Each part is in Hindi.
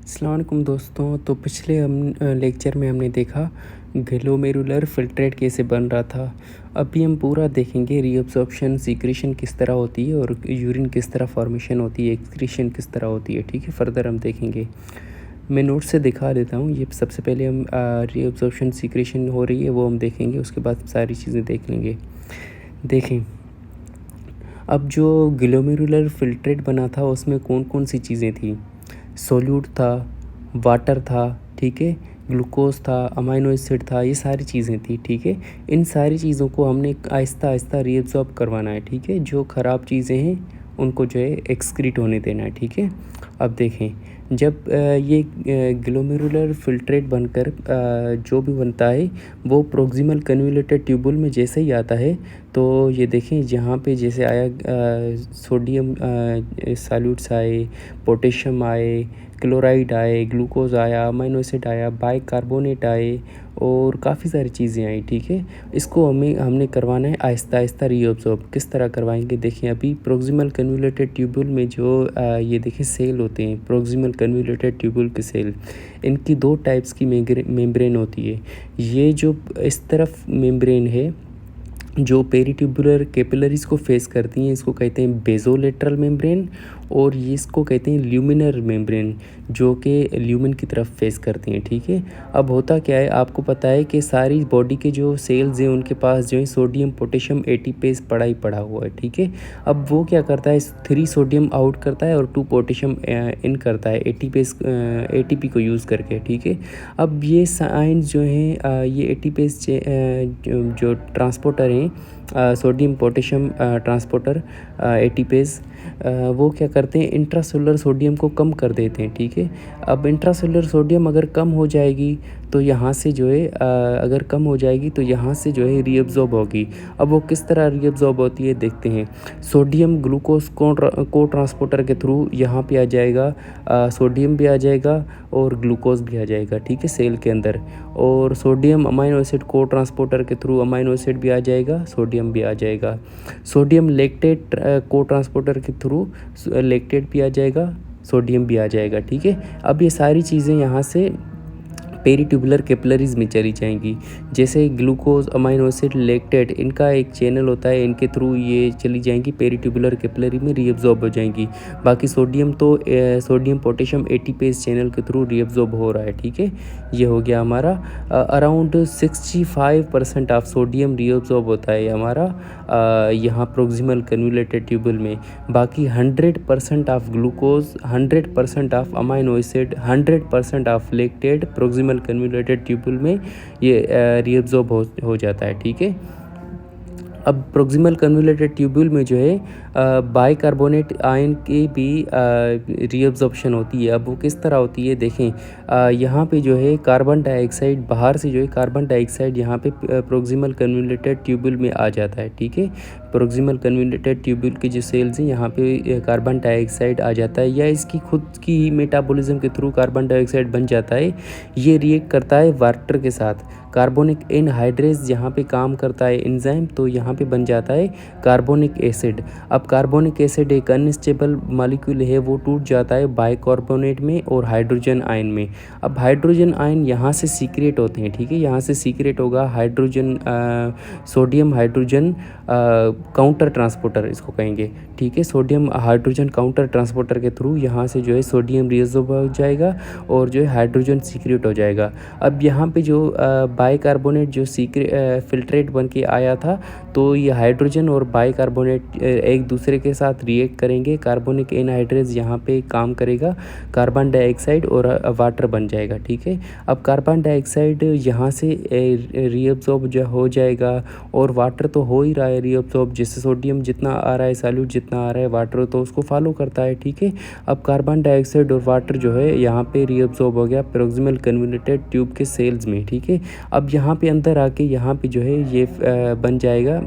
अस्सलाम वालेकुम दोस्तों। तो पिछले लेक्चर में हमने देखा ग्लोमेरुलर फिल्ट्रेट कैसे बन रहा था। अभी हम पूरा देखेंगे रीअब्सॉर्प्शन सीक्रेशन किस तरह होती है और यूरिन किस तरह फॉर्मेशन होती है, एक्सक्रीशन किस तरह होती है। ठीक है, फर्दर हम देखेंगे। मैं नोट से दिखा देता हूँ। ये सबसे पहले हम रीअब्सॉर्प्शन सीक्रेशन हो रही है वो हम देखेंगे, उसके बाद सारी चीज़ें देख लेंगे। देखें, अब जो ग्लोमेरुलर फिल्ट्रेट बना था उसमें कौन कौन सी चीज़ें थी। सोल्यूट था, वाटर था, ठीक है, ग्लूकोज था, अमाइनो एसिड था, ये सारी चीज़ें थी। ठीक है, इन सारी चीज़ों को हमने आहिस्ता आहिस्ता रीअब्सॉर्ब करवाना है। ठीक है, जो ख़राब चीज़ें हैं उनको जो है एक्सक्रीट होने देना है। ठीक है, अब देखें, जब ये ग्लोमेरुलर फिल्ट्रेट बनकर जो भी बनता है वो प्रोक्सिमल कन्वोल्यूटेड ट्यूबुल में जैसे ही आता है तो ये देखें जहाँ पे जैसे आया सोडियम सॉल्यूट्स आए, पोटेशियम आए, क्लोराइड आए, ग्लूकोज आया, अमाइनो एसिड आया, बाइकार्बोनेट आए और काफ़ी सारी चीज़ें आई। ठीक है, इसको हमने करवाना है आहिस्ता आहिस्ता रीअब्सॉर्ब। किस तरह करवाएंगे देखें। अभी प्रोक्सिमल कन्वोल्यूटेड ट्यूबुल में जो ये देखें सेल होते हैं, प्रोक्सिमल कन्वोल्यूटेड ट्यूबुल के सेल, इनकी दो टाइप्स की मेम्ब्रेन होती है। ये जो इस तरफ मेम्ब्रेन है जो पेरीट्यूबुलर कैपिलरीज को फेस करती हैं, इसको कहते हैं बेजोलेटरल मेम्ब्रेन, और ये इसको कहते हैं ल्यूमिनर मेम्ब्रेन जो कि ल्यूमिन की तरफ फेस करती हैं। ठीक है, अब होता क्या है, आपको पता है कि सारी बॉडी के जो सेल्स हैं उनके पास जो है सोडियम पोटेशियम एटीपेज पड़ा ही पड़ा हुआ है। ठीक है, अब वो क्या करता है, 3 सोडियम आउट करता है और 2 पोटेशियम इन करता है एटीपेज एटीपी को यूज़ करके। ठीक है, अब ये साइंस जो हैं ये एटीपेज जो ट्रांसपोर्टर हैं, सोडियम पोटेशियम ट्रांसपोर्टर एटीपेज, वो क्या करते हैं, इंट्रासेलुलर सोडियम को कम कर देते हैं। ठीक है, अब इंट्रासेलुलर सोडियम अगर कम हो जाएगी तो यहाँ से जो है अगर कम हो जाएगी तो यहाँ से जो है रीअब्सॉर्ब होगी। अब वो किस तरह रीअब्सॉर्ब होती है देखते हैं। सोडियम ग्लूकोज को ट्रांसपोर्टर के थ्रू यहाँ पे आ जाएगा, सोडियम भी आ जाएगा और ग्लूकोज भी आ जाएगा। ठीक है, सेल के अंदर, और सोडियम अमाइनो एसिड को ट्रांसपोर्टर के थ्रू अमाइनो एसिड भी आ जाएगा, सोडियम भी आ जाएगा। सोडियम लेक्टेट को ट्रांसपोर्टर के थ्रू लेक्टेट भी आ जाएगा, सोडियम भी आ जाएगा। ठीक है, अब ये सारी चीज़ें यहाँ से पेरीट्यूबुलर कैपिलरीज में चली जाएंगी। जैसे ग्लूकोज अमाइनो एसिड लेक्टेट, इनका एक चैनल होता है, इनके थ्रू ये चली जाएंगी पेरीट्यूबुलर कैपिलरी में, रीअब्सॉर्ब हो जाएंगी। बाकी सोडियम तो सोडियम पोटेशियम एटीपेज चैनल के थ्रू रीअब्सॉर्ब हो रहा है। ठीक है, ये हो गया हमारा अराउंड 65% ऑफ सोडियम रीअब्सॉर्ब होता है हमारा यहाँ प्रोक्सिमल कन्वोल्यूटेड ट्यूबुल में। बाकी 100% of glucose, 100% of amino acid, 100% of lactate proximal convoluted tubule में ये रीअब्सॉर्ब हो जाता है। ठीक है, अब प्रोक्सिमल कन्वोल्यूटेड ट्यूबुल में जो है बाइकार्बोनेट आयन की भी रीअब्सॉर्प्शन होती है। अब वो किस तरह होती है देखें, यहाँ पे जो है कार्बन डाइऑक्साइड बाहर से जो है कार्बन डाइऑक्साइड यहाँ पे प्रोक्सिमल कन्वोल्यूटेड ट्यूबुल में आ जाता है। ठीक है, प्रोक्सिमल कन्वोल्यूटेड ट्यूबुल के जो सेल्स हैं यहाँ पे कार्बन डाइऑक्साइड आ जाता है, या इसकी खुद की ही मेटाबॉलिज्म के थ्रू कार्बन डाइऑक्साइड बन जाता है। ये रिएक्ट करता है वाटर के साथ, कार्बोनिक एनहाइड्रेज यहाँ पे काम करता है एंजाइम, तो यहाँ पे बन जाता है कार्बोनिक एसिड। अब कार्बोनिक एसिड एक अनस्टेबल मॉलिक्यूल है, वो टूट जाता है बाइकार्बोनेट में और हाइड्रोजन आयन में। अब हाइड्रोजन आयन यहाँ से सीक्रेट होते हैं। ठीक है, यहाँ से सीक्रेट होगा hydrogen sodium hydrogen counter transporter इसको कहेंगे। ठीक है, सोडियम हाइड्रोजन काउंटर ट्रांसपोर्टर के थ्रू यहाँ से जो है सोडियम रीअब्सॉर्ब हो जाएगा और जो है हाइड्रोजन सीक्रेट हो जाएगा। अब यहाँ पे जो बाइकार्बोनेट जो फिल्ट्रेट बन के आया था, तो ये हाइड्रोजन और बाइकार्बोनेट एक दूसरे के साथ रिएक्ट करेंगे, कार्बोनिक एनहाइड्रेज यहाँ पे काम करेगा, कार्बन डाइऑक्साइड और वाटर बन जाएगा। ठीक है, अब कार्बन डाइऑक्साइड यहाँ से रीअब्सॉर्ब जो हो जाएगा और वाटर तो हो ही रहा है रीअब्सॉर्ब, जैसे सोडियम जितना आ रहा है सॉल्यूट जितना आ रहा है वाटर तो उसको फॉलो करता है। ठीक है, अब कार्बन डाइऑक्साइड और वाटर जो है यहाँ पे रीअब्सॉर्ब हो गया प्रोक्सिमल कन्वोल्यूटेड ट्यूब के सेल्स में। ठीक है, अब यहाँ पे अंदर आके यहाँ पे जो है ये बन जाएगा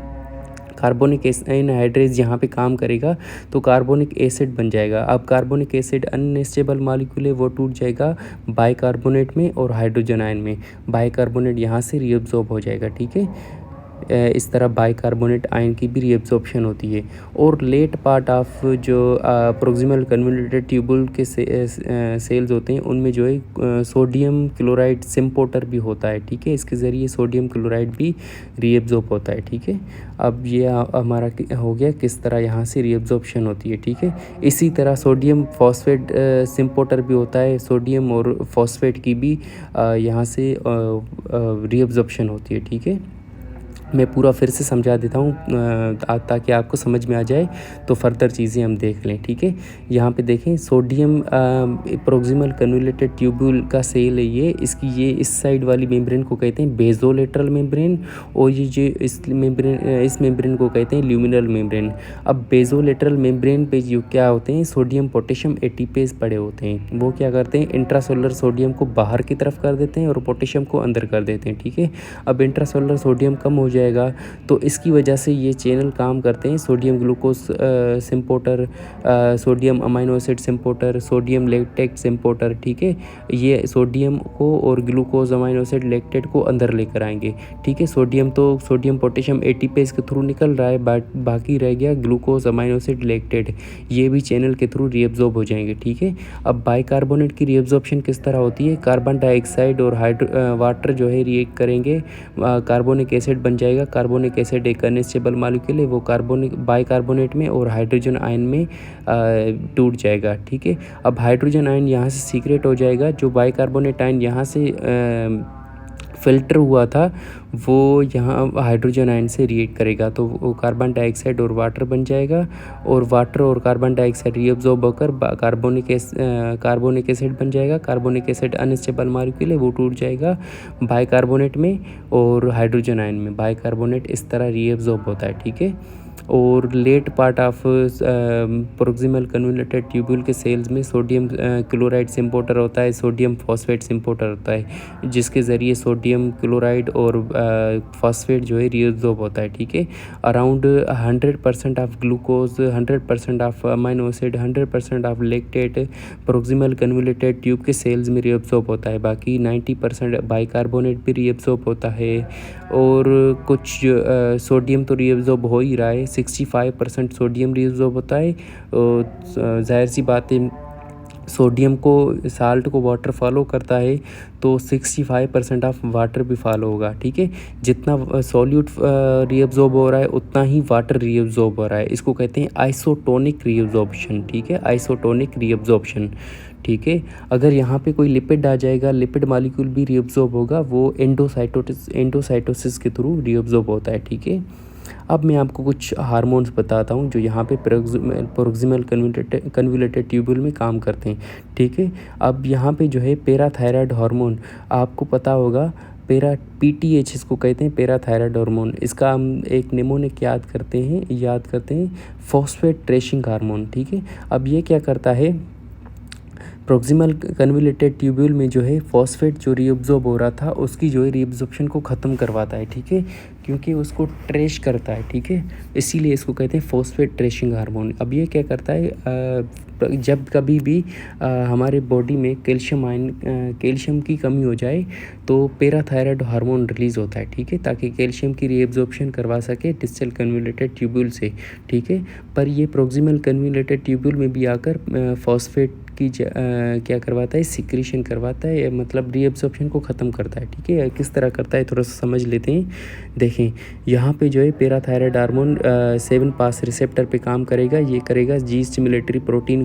कार्बोनिक एनहाइड्रेज, यहाँ पे काम करेगा तो कार्बोनिक एसिड बन जाएगा। अब कार्बोनिक एसिड अनस्टेबल मॉलिक्यूल है, वो टूट जाएगा बाइकार्बोनेट में और हाइड्रोजन आयन में, बाइकार्बोनेट यहाँ से रीअब्सॉर्ब हो जाएगा। ठीक है, इस तरह बाइकार्बोनेट आयन की भी रीअब्जॉर्प्शन होती है। और लेट पार्ट ऑफ जो प्रोक्सिमल कन्वोल्यूटेड ट्यूबुल के सेल्स होते हैं उनमें जो है सोडियम क्लोराइड सिम्पोर्टर भी होता है, ठीक है। इसके ज़रिए सोडियम क्लोराइड भी रीअब्जॉर्ब होता है, ठीक है। अब ये हमारा हो गया किस तरह यहाँ से रीअब्जॉर्प्शन होती है, ठीक है। इसी तरह सोडियम फॉस्फेट सिम्पोर्टर भी होता है, सोडियम और फॉस्फेट की भी यहाँ से रीअब्जॉर्प्शन होती है, ठीक है। मैं पूरा फिर से समझा देता हूँ ताकि आपको समझ में आ जाए, तो फर्दर चीज़ें हम देख लें, ठीक है। यहाँ पे देखें सोडियम प्रोक्सिमल कन्वोल्यूटेड ट्यूब्यूल का सेल है ये, इसकी ये इस साइड वाली मेम्ब्रेन को कहते हैं बेज़ोलेटरल मेम्ब्रेन, और ये जो इस मेम्ब्रेन को कहते हैं ल्यूमिनल मेम्ब्रेन। अब बेज़ोलेटरल मेम्ब्रेन पे जो क्या होते हैं सोडियम पोटेशियम एटीपेज पड़े होते हैं, वो क्या करते हैं इंट्रासेलुलर सोडियम को बाहर की तरफ कर देते हैं और पोटेशियम को अंदर कर देते हैं, ठीक है। अब इंट्रासेलुलर सोडियम कम हो जाएगा तो इसकी वजह से ये चैनल काम करते हैं sodium glucose symporter, sodium amino acid symporter, sodium lactate symporter, ठीक है। ये सोडियम को और ग्लूकोज अमाइनो एसिड लैक्टेट को अंदर लेकर आएंगे, ठीक है। सोडियम पोटेशियम एटीपेज के थ्रू निकल रहा है, बाकी रह गया ग्लूकोज अमाइनो एसिड लैक्टेट, ये भी चैनल के थ्रू रीअब्जॉर्ब हो जाएंगे, ठीक है। अब बाइकार्बोनेट की रीअब्जॉर्प्शन किस तरह होती है, कार्बन डाइऑक्साइड और वाटर जो है रिएक्ट करेंगे, कार्बोनिक एसिड बन जाएगा। कार्बोनिक एसिड एक अनस्टेबल मॉलिक्यूल है, वो बाइकार्बोनेट में और हाइड्रोजन आयन में टूट जाएगा, ठीक है। अब हाइड्रोजन आयन यहाँ से सीक्रेट हो जाएगा, जो बाइकार्बोनेट आयन यहाँ से फ़िल्टर हुआ था वो यहाँ हाइड्रोजन आयन से रिएक्ट करेगा, तो वो कार्बन डाइऑक्साइड और वाटर बन जाएगा, और वाटर और कार्बन डाइऑक्साइड रीअब्जॉर्ब होकर कार्बोनिक एसिड बन जाएगा। कार्बोनिक एसिड अनस्टेबल मॉलिक्यूल है, वो टूट जाएगा बाइकार्बोनेट में और हाइड्रोजन आयन में। बाइकार्बोनेट इस तरह रीअब्जॉर्ब होता है, ठीक है। और late part of proximal convoluted tubule के सेल्स में सोडियम क्लोराइड सिम्पोर्टर होता है, सोडियम फॉस्फेट सिम्पोर्टर होता है, जिसके ज़रिए सोडियम क्लोराइड और फॉस्फेट जो है रीअब्जॉर्ब होता है, ठीक है। Around 100% of glucose, 100% of amino acid, 100% of lactate proximal convoluted tube के सेल्स में रीअब्जॉर्ब होता है। बाकी 90% बाइकार्बोनेट भी रीअब्जॉर्ब होता है, और कुछ सोडियम तो रीअब्जॉर्ब हो ही रहा है, 65% सोडियम रीअब्जॉर्ब होता है। जाहिर सी बात है सोडियम को साल्ट को वाटर फॉलो करता है, तो 65% ऑफ वाटर भी फॉलो होगा, ठीक है। जितना सॉल्यूट रीअब्जॉर्ब हो रहा है उतना ही वाटर रीअब्जॉर्ब हो रहा है, इसको कहते हैं आइसोटोनिक रीअब्जॉर्प्शन, ठीक है। आइसोटोनिक रीअब्जॉर्प्शन, ठीक है। अगर यहाँ पे कोई लिपिड आ जाएगा, लिपिड मॉलिक्यूल भी रीअब्जॉर्ब होगा, वो एंडोसाइटोसिस के थ्रू रीअब्जॉर्ब होता है, ठीक है। अब मैं आपको कुछ हार्मोन्स बताता हूँ जो यहाँ पे प्रोक्सिमल कन्वोल्यूटेड ट्यूब्यूल में काम करते हैं, ठीक है। अब यहाँ पे जो है पैराथायराइड हार्मोन, आपको पता होगा PTH इसको कहते हैं, पैराथायराइड हार्मोन। इसका हम एक निमोनिक याद करते हैं फॉस्फेट ट्रेसिंग हार्मोन, ठीक है। अब ये क्या करता है, प्रोक्सिमल कन्वोल्यूटेड ट्यूब्यूल में जो है फॉस्फेट जो रीअब्जॉर्ब हो रहा था उसकी जो है रीअब्जॉर्प्शन को ख़त्म करवाता है, ठीक है, क्योंकि उसको ट्रेस करता है, ठीक है। इसीलिए इसको कहते हैं फॉस्फेट ट्रेसिंग हार्मोन। अब ये क्या करता है, जब कभी भी हमारे बॉडी में कैल्शियम की कमी हो जाए तो पैराथायराइड हार्मोन रिलीज़ होता है, ठीक है, ताकि कैल्शियम की रीअब्जॉर्प्शन करवा सके डिस्टल कन्वोल्यूटेड ट्यूब्यूल से, ठीक है। पर ये प्रोक्सिमल कन्वोल्यूटेड ट्यूब्यूल में भी आकर फॉस्फेट की क्या करवाता है, सिक्रीशन करवाता है, मतलब रीअब्जॉर्प्शन को ख़त्म करता है, ठीक है। किस तरह करता है थोड़ा सा समझ लेते हैं। देखें यहाँ पे जो है पैराथायराइड हार्मोन 7 पास रिसेप्टर पे काम करेगा, ये करेगा जी स्टिमुलेटरी प्रोटीन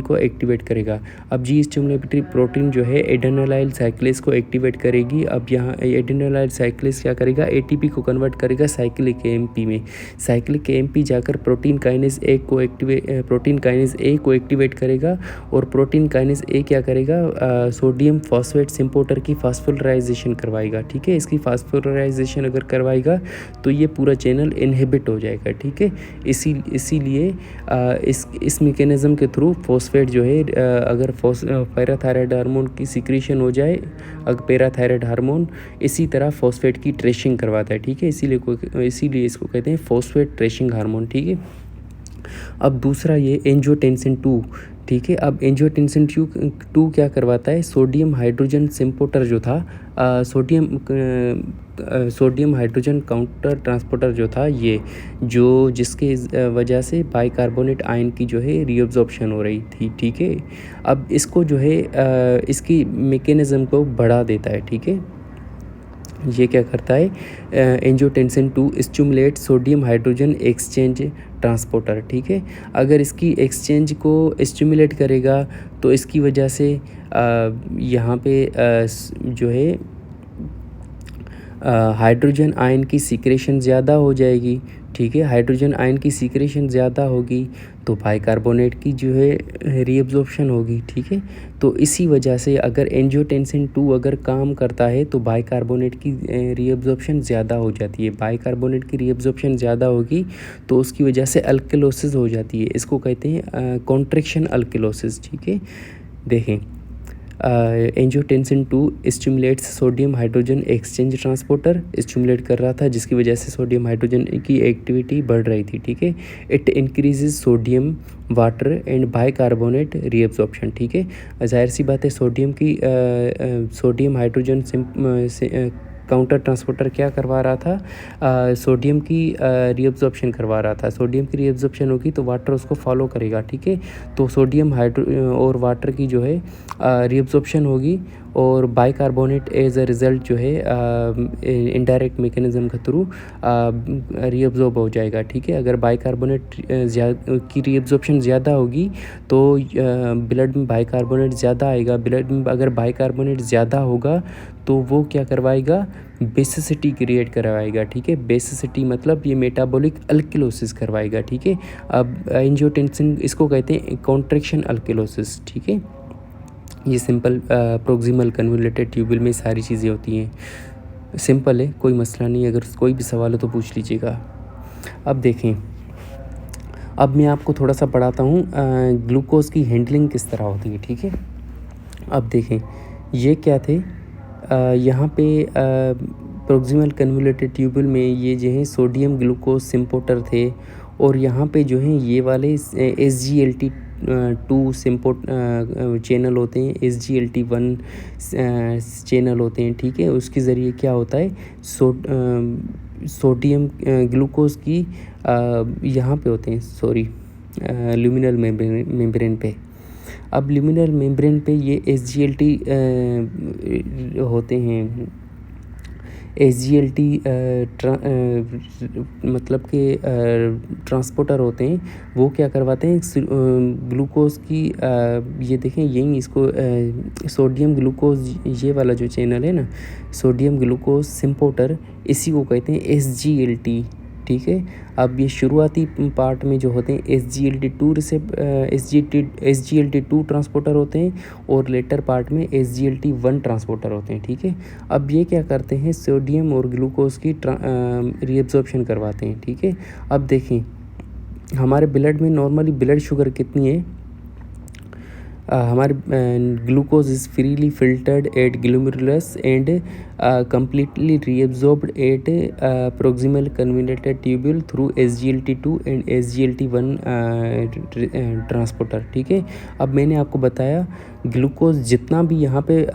को एक्टिवेट करेगा। अब जी स्टिमुलेटरी प्रोटीन जो है एड्रेनालाइल साइक्लेस को एक्टिवेट करेगी। अब यहाँ एड्रेनालाइल साइक्लेस क्या करेगा, ATP को कन्वर्ट करेगा साइक्लिक AMP में। साइक्लिक AMP जाकर प्रोटीन काइनेज ए को एक्टिवेट करेगा, और प्रोटीन काइनेज ए क्या करेगा, सोडियम फॉस्फेट सिम्पोर्टर की फास्फोराइजेशन करवाएगा, ठीक है। इसकी फास्फोराइजेशन अगर करवाएगा तो ये पूरा चैनल इनहिबिट हो जाएगा, ठीक है। इसीलिए इस मैकेनिज्म के थ्रू फॉस्फेट जो है अगर पैराथायराइड हार्मोन की सिक्रीशन हो जाए, अगर पैराथायराइड हार्मोन इसी तरह फॉस्फेट की ट्रेसिंग करवाता है, ठीक है। इसीलिए इसको कहते हैं फॉस्फेट ट्रेसिंग हार्मोन, ठीक है। अब दूसरा ये एंजियोटेंसिन 2, ठीक है। अब एंजियोटेंसिन टू क्या करवाता है, सोडियम हाइड्रोजन सिम्पोर्टर जो था, सोडियम हाइड्रोजन काउंटर ट्रांसपोर्टर जो था, ये जो जिसके वजह से बाइकार्बोनेट आयन की जो है रीअब्जॉर्प्शन हो रही थी। ठीक है। अब इसको जो है इसकी मैकेनिज़्म को बढ़ा देता है। ठीक है। ये क्या करता है, angiotensin two stimulate sodium hydrogen exchange transporter. ठीक है। अगर इसकी एक्सचेंज को स्टिमुलेट करेगा तो इसकी वजह से यहाँ पे जो है हाइड्रोजन आयन की सीक्रेशन ज़्यादा हो जाएगी। ठीक है। हाइड्रोजन आयन की सीक्रेशन ज़्यादा होगी तो बाइकार्बोनेट की जो है रीअब्जॉर्प्शन होगी। ठीक है। तो इसी वजह से अगर एंजियोटेंसिन टू अगर काम करता है तो बाइकार्बोनेट की रीअब्जॉर्प्शन ज़्यादा हो जाती है। बाइकार्बोनेट की रीअब्जॉर्प्शन ज़्यादा होगी तो उसकी वजह से अल्किलोसिस हो जाती है। इसको कहते हैं कॉन्ट्रैक्शन अल्किलोसिस। ठीक है। देखें, angiotensin two stimulates sodium hydrogen exchange transporter stimulate कर रहा था, जिसकी वजह से सोडियम हाइड्रोजन की एक्टिविटी बढ़ रही थी। ठीक है। It increases sodium water and bicarbonate reabsorption. ठीक है। जाहिर सी बात है, सोडियम हाइड्रोजन काउंटर ट्रांसपोर्टर क्या करवा रहा था, सोडियम की रीअब्जॉर्प्शन करवा रहा था। सोडियम की रीअब्जॉर्प्शन होगी तो वाटर उसको फॉलो करेगा। ठीक है। तो सोडियम और वाटर की जो है रीअब्जॉर्प्शन होगी और बाइकार्बोनेट एज अ रिज़ल्ट जो है इनडायरेक्ट मैकेनिज़्म के थ्रू रीअब्जॉर्ब हो जाएगा। ठीक है। अगर बाइकार्बोनेट की रीअब्जॉर्प्शन ज़्यादा होगी तो ब्लड में बाइकार्बोनेट ज़्यादा आएगा। ब्लड में अगर बाइकार्बोनेट ज़्यादा होगा तो वो क्या करवाएगा, बेसिसिटी क्रिएट करवाएगा। ठीक है। बेसिसिटी मतलब ये मेटाबॉलिक अल्किलोसिस करवाएगा। ठीक है। अब एंजियोटेंसिन इसको कहते हैं कॉन्ट्रैक्शन अल्किलोसिस। ठीक है। ये सिंपल प्रोक्सिमल कन्वोल्यूटेड ट्यूबुल में सारी चीज़ें होती हैं। सिंपल है, कोई मसला नहीं। अगर कोई भी सवाल हो तो पूछ लीजिएगा। अब देखें, अब मैं आपको थोड़ा सा पढ़ाता हूँ ग्लूकोज की हैंडलिंग किस तरह होती है। ठीक है। अब देखें, ये क्या थे, यहाँ पे प्रोक्सिमल कन्वोल्यूटेड ट्यूबुल में ये जो है सोडियम ग्लूकोज सिम्पोर्टर थे और यहाँ पे जो है ये वाले SGLT2 सिम्पोर्ट चैनल होते हैं, SGLT1 चैनल होते हैं। ठीक है। उसके ज़रिए क्या होता है, सोडियम ग्लूकोज की यहाँ पे होते हैं, सॉरी, ल्यूमिनल मेम्ब्रेन पे। अब ल्यूमिनल मेम्ब्रेन पे ये SGLT होते हैं, SGLT मतलब के ट्रांसपोर्टर होते हैं। वो क्या करवाते हैं, ग्लूकोज की ये देखें, यही इसको सोडियम ग्लूकोज, ये वाला जो चैनल है ना, सोडियम ग्लूकोज सिम्पोर्टर, इसी को कहते हैं SGLT। ठीक है। अब ये शुरुआती पार्ट में जो होते हैं SGLT2 ट्रांसपोर्टर होते हैं और लेटर पार्ट में SGLT1 ट्रांसपोर्टर होते हैं। ठीक है। अब ये क्या करते हैं, सोडियम और ग्लूकोज की रीअब्जॉर्प्शन करवाते हैं। ठीक है। अब देखें, हमारे ब्लड में नॉर्मली ब्लड शुगर कितनी है, हमारे glucose is freely filtered at glomerulus and completely reabsorbed at proximal convoluted tubule through SGLT2 and SGLT1 transporter. ठीक है। अब मैंने आपको बताया ग्लूकोज जितना भी यहाँ पे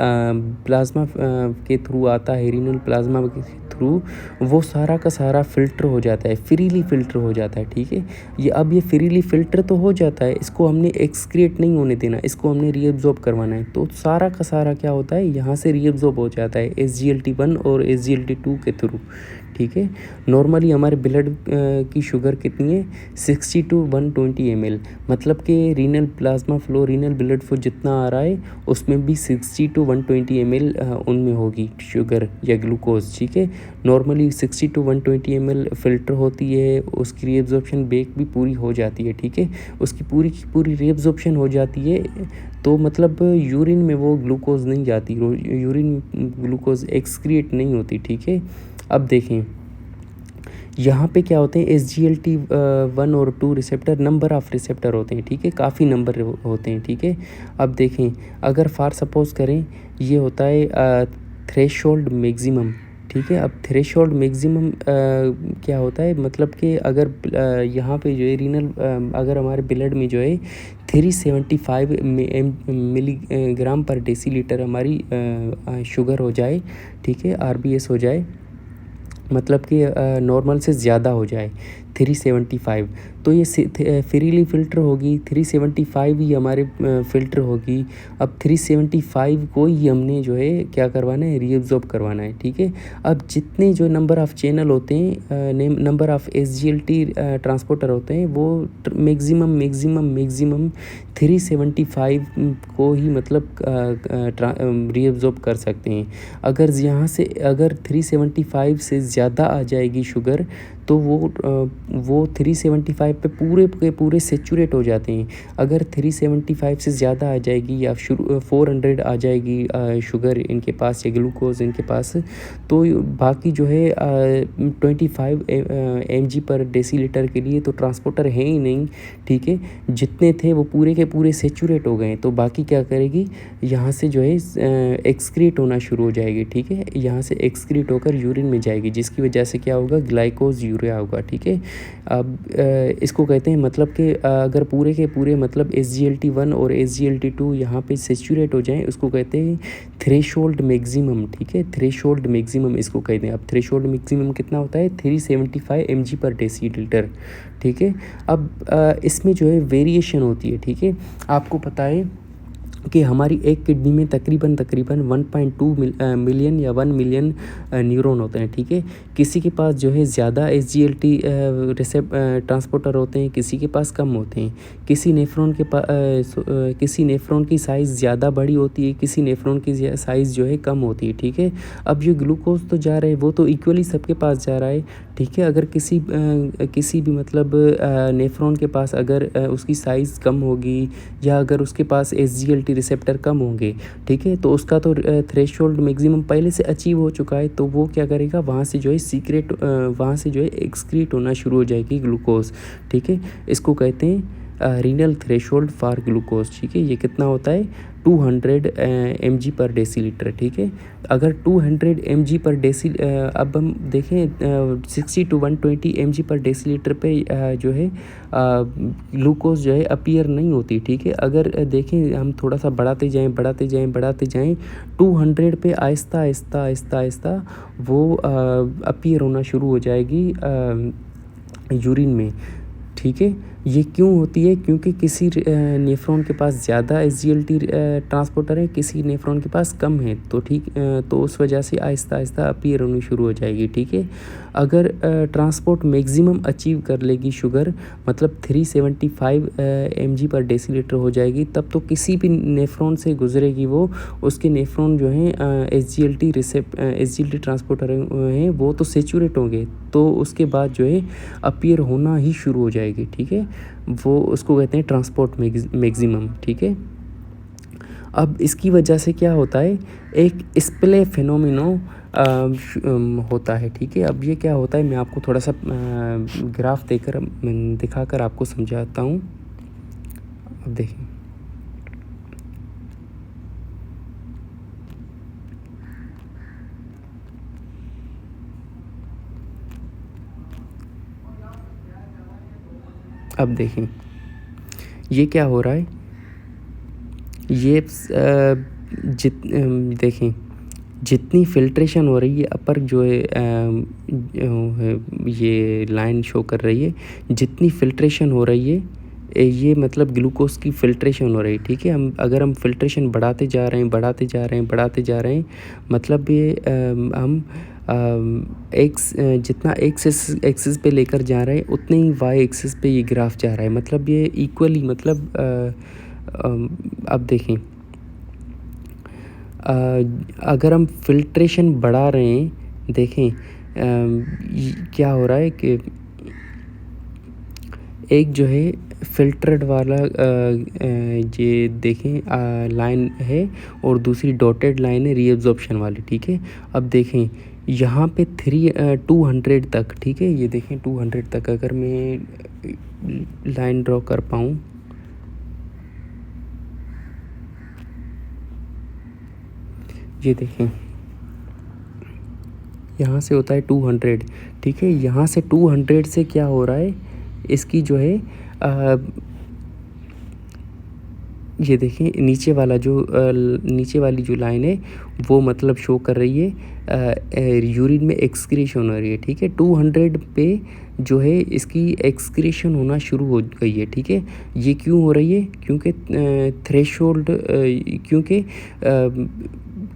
प्लाज्मा के थ्रू आता है, रीनल प्लाज्मा के थ्रू, वो सारा का सारा फ़िल्टर हो जाता है, फ्रीली फ़िल्टर हो जाता है। ठीक है। ये अब ये फ्रीली फ़िल्टर तो हो जाता है, इसको हमने एक्सक्रिएट नहीं होने देना, इसको हमने रीअब्जॉर्ब करवाना है। तो सारा का सारा क्या होता है, यहाँ से रीअब्जॉर्ब हो जाता है SGLT1 और SGLT2 के थ्रू। ठीक है। नॉर्मली हमारे ब्लड की शुगर कितनी है, 60 to 120 ml, मतलब कि renal plasma flow, renal blood flow जितना आ रहा है उसमें भी 60 to 120 ml उनमें होगी शुगर या ग्लूकोज। ठीक है। नॉर्मली 60 to 120 ml फ़िल्टर होती है, उसकी रीअब्जॉर्प्शन बेक भी पूरी हो जाती है। ठीक है। उसकी पूरी की पूरी रीअब्जॉर्प्शन हो जाती है तो मतलब यूरिन में वो ग्लूकोज नहीं जाती, यूरिन ग्लूकोज एक्सक्रिएट नहीं होती। ठीक है। अब देखें, यहाँ पे क्या होते हैं, SGLT1 और 2 रिसेप्टर, नंबर ऑफ़ रिसेप्टर होते हैं। ठीक है। काफ़ी नंबर होते हैं। ठीक है। अब देखें, अगर फॉर सपोज़ करें ये होता है थ्रेशोल्ड मैक्सिमम। ठीक है। अब थ्रेशोल्ड मैक्सिमम क्या होता है, मतलब कि अगर यहाँ पे जो है रीनल अगर हमारे ब्लड में जो है 375 मिलीग्राम पर डेसीलीटर हमारी शुगर हो जाए, ठीक है, आरबीएस हो जाए, मतलब कि नॉर्मल से ज़्यादा हो जाए 375, तो ये फ्रीली फ़िल्टर होगी, 375 ही हमारे फ़िल्टर होगी। अब 375 को ही हमने जो है क्या करवाना है, रीअब्ज़ॉर्ब करवाना है, ठीक है। अब जितने जो नंबर ऑफ़ चैनल होते हैं, नंबर ऑफ़ एसजीएलटी ट्रांसपोर्टर होते हैं, वो मैक्सिमम 375 को ही मतलब रीअब्ज़ॉर्ब कर सकते हैं। अगर यहाँ से अगर 375 से ज़्यादा आ जाएगी शुगर, तो वो 375 पे पूरे के पूरे सैचुरेट हो जाते हैं। अगर 375 से ज़्यादा आ जाएगी या 400 आ जाएगी शुगर इनके पास या ग्लूकोज़ इनके पास, तो बाकी जो है 25 mg पर डेसीलीटर के लिए तो ट्रांसपोर्टर है ही नहीं, ठीक है। जितने थे वो पूरे के पूरे सैचुरेट हो गए, तो बाकी क्या करेगी, यहाँ से जो है एक्सक्रीट होना शुरू हो जाएगी, ठीक है। यहाँ से एक्सक्रीट होकर यूरिन में जाएगी, जिसकी वजह से क्या होगा, ग्लाइकोज यूरिया होगा, ठीक है। अब इसको कहते हैं मतलब कि अगर पूरे के पूरे मतलब SGLT1 और SGLT2 यहाँ पे सैचुरेट हो जाएं, उसको कहते हैं थ्रेशोल्ड मैक्सिमम, ठीक है। थ्रेशोल्ड मैक्सिमम इसको कहते हैं। अब थ्रेशोल्ड मैक्सिमम कितना होता है, 375 mg पर डेसीलीटर, ठीक है। अब इसमें जो है वेरिएशन होती है, ठीक है। आपको पता है कि हमारी एक किडनी में तकरीबन 1.2 मिलियन या 1 मिलियन न्यूरॉन होते हैं, ठीक है। किसी के पास जो है ज़्यादा SGLT ट्रांसपोर्टर होते हैं, किसी के पास कम होते हैं। किसी नेफ्रॉन की साइज़ ज़्यादा बड़ी होती है, किसी नेफ्रॉन की साइज़ जो है कम होती है, ठीक है। अब जो ग्लूकोज तो जा रहा है वो तो इक्वली सबके पास जा रहा है, ठीक है। अगर किसी भी मतलब नेफ्रॉन के पास अगर उसकी साइज़ कम होगी या अगर उसके पास SGLT रिसेप्टर कम होंगे, ठीक है, तो उसका तो थ्रेशोल्ड मैक्सिमम पहले से अचीव हो चुका है, तो वो क्या करेगा, वहाँ से जो है एक्सक्रीट होना शुरू हो जाएगी ग्लूकोज, ठीक है। इसको कहते हैं रीनल थ्रेशोल्ड फॉर ग्लूकोज, ठीक है। ये कितना होता है, 200 mg पर डेसीलीटर, ठीक है। अगर 200 mg पर अब हम देखें 60 to 120 mg पर डेसीलीटर पे जो है ग्लूकोज जो है अपीयर नहीं होती, ठीक है। अगर देखें हम थोड़ा सा बढ़ाते जाएं 200 पे आहिस्ता आहिस्ता वो अपीयर होना शुरू हो जाएगी यूरिन में, ठीक है। ये क्यों होती है, क्योंकि किसी नेफ्रॉन के पास ज़्यादा SGLT ट्रांसपोर्टर है, किसी नेफ्रॉन के पास कम है, तो ठीक तो उस वजह से आहिस्ता आहिस्ता अपीयर होनी शुरू हो जाएगी, ठीक है। अगर ट्रांसपोर्ट मैक्सिमम अचीव कर लेगी शुगर, मतलब 375 mg पर डेसीलीटर हो जाएगी, तब तो किसी भी नेफ्रॉन से गुजरेगी वो, उसके नेफ्रॉन जो हैं SGLT ट्रांसपोर्टर हैं वो तो सैचुरेट होंगे, तो उसके बाद जो है अपीयर होना ही शुरू हो जाएगी, ठीक है। वो उसको कहते हैं ट्रांसपोर्ट मैक्सिमम, ठीक है। अब इसकी वजह से क्या होता है, एक स्प्ले फिनोमिनो होता है, ठीक है। अब ये क्या होता है, मैं आपको थोड़ा सा ग्राफ दिखाकर आपको समझाता हूँ। अब देखिए, अब देखें ये क्या हो रहा है, ये देखें जितनी फ़िल्ट्रेशन हो रही है अपर जो है ये लाइन शो कर रही है, जितनी फ़िल्ट्रेशन हो रही है ये मतलब ग्लूकोज की फ़िल्ट्रेशन हो रही है, ठीक है। अगर हम फ़िल्ट्रेशन बढ़ाते जा रहे हैं, मतलब ये हम जितना एक्सिस पे लेकर जा रहे हैं उतने ही वाई एक्सिस पे ये ग्राफ जा रहा है, मतलब ये इक्वली मतलब अब देखें अगर हम फ़िल्ट्रेशन बढ़ा रहे हैं, देखें क्या हो रहा है कि एक जो है फ़िल्टर्ड वाला ये देखें लाइन है और दूसरी डॉटेड लाइन है रीअब्ज़ॉर्प्शन वाली, ठीक है। अब देखें यहाँ पे 200 तक, ठीक है, ये देखें 200 तक अगर मैं लाइन ड्रॉ कर पाऊँ, ये देखें यहाँ से होता है 200, ठीक है। यहाँ से 200 से क्या हो रहा है, इसकी जो है ये देखिए नीचे वाला जो नीचे वाली जो लाइन है वो मतलब शो कर रही है यूरिन में एक्सक्रीशन हो रही है, ठीक है। 200 पे जो है इसकी एक्सक्रीशन होना शुरू हो गई है, ठीक है। ये क्यों हो रही है, क्योंकि थ्रेशोल्ड क्योंकि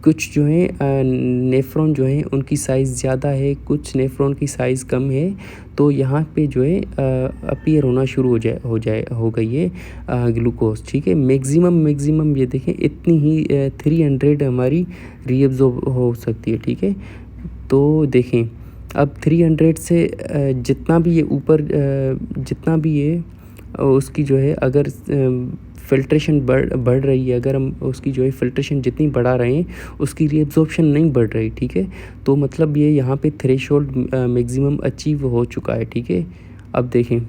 कुछ जो है नेफ्रॉन जो है उनकी साइज़ ज़्यादा है, कुछ नेफ्रॉन की साइज़ कम है, तो यहाँ पे जो है अपीयर होना शुरू हो गई है ग्लूकोज, ठीक है। मैक्सिमम ये देखें इतनी ही 300 हमारी रीअब्ज़ॉर्ब हो सकती है, ठीक है। तो देखें अब 300 से जितना भी ये ऊपर जितना भी ये उसकी जो है अगर फ़िल्ट्रेशन बढ़ रही है, अगर हम उसकी जो है फ़िल्ट्रेशन जितनी बढ़ा रहे हैं उसकी रीअब्ज़ॉर्प्शन नहीं बढ़ रही, ठीक है। तो मतलब ये यहाँ पे थ्रेशोल्ड मैक्सिमम अचीव हो चुका है, ठीक है। अब देखें